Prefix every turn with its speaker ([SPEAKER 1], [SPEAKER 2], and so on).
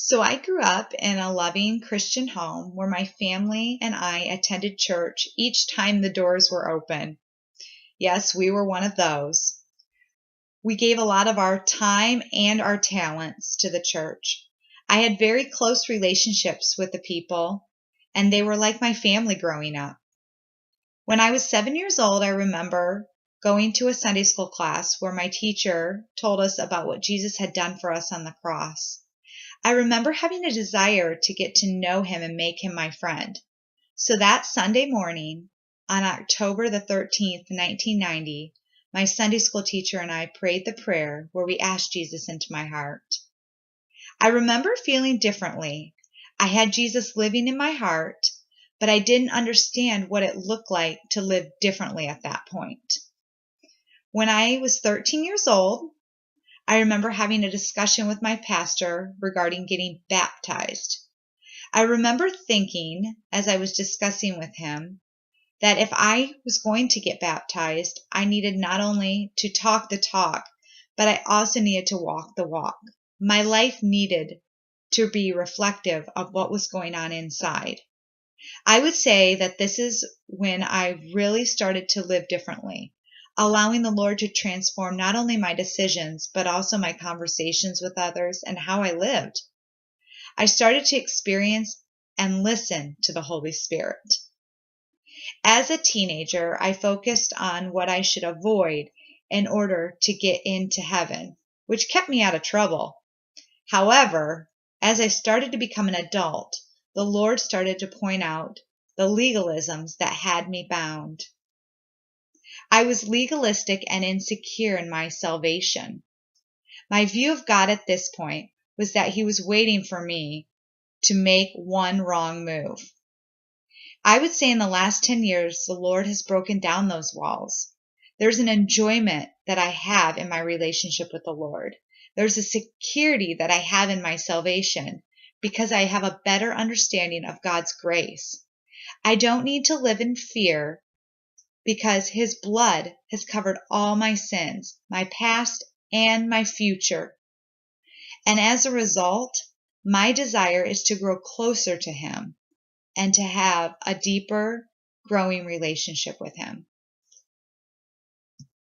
[SPEAKER 1] So I grew up in a loving Christian home where my family and I attended church each time the doors were open. Yes, we were one of those. We gave a lot of our time and our talents to the church. I had very close relationships with the people, and they were like my family growing up. When I was 7 years old, I remember going to a Sunday school class where my teacher told us about what Jesus had done for us on the cross. I remember having a desire to get to know him and make him my friend. So that Sunday morning, on October the 13th, 1990, my Sunday school teacher and I prayed the prayer where we asked Jesus into my heart. I remember feeling differently. I had Jesus living in my heart, but I didn't understand what it looked like to live differently at that point. When I was 13 years old, I remember having a discussion with my pastor regarding getting baptized. I remember thinking, as I was discussing with him, that if I was going to get baptized, I needed not only to talk the talk, but I also needed to walk the walk. My life needed to be reflective of what was going on inside. I would say that this is when I really started to live differently, allowing the Lord to transform not only my decisions, but also my conversations with others and how I lived. I started to experience and listen to the Holy Spirit. As a teenager, I focused on what I should avoid in order to get into heaven, which kept me out of trouble. However, as I started to become an adult, the Lord started to point out the legalisms that had me bound. I was legalistic and insecure in my salvation. My view of God at this point was that he was waiting for me to make one wrong move. I would say in the last 10 years, the Lord has broken down those walls. There's an enjoyment that I have in my relationship with the Lord. There's a security that I have in my salvation because I have a better understanding of God's grace. I don't need to live in fear because his blood has covered all my sins, my past and my future. And as a result, my desire is to grow closer to him and to have a deeper, growing relationship with him.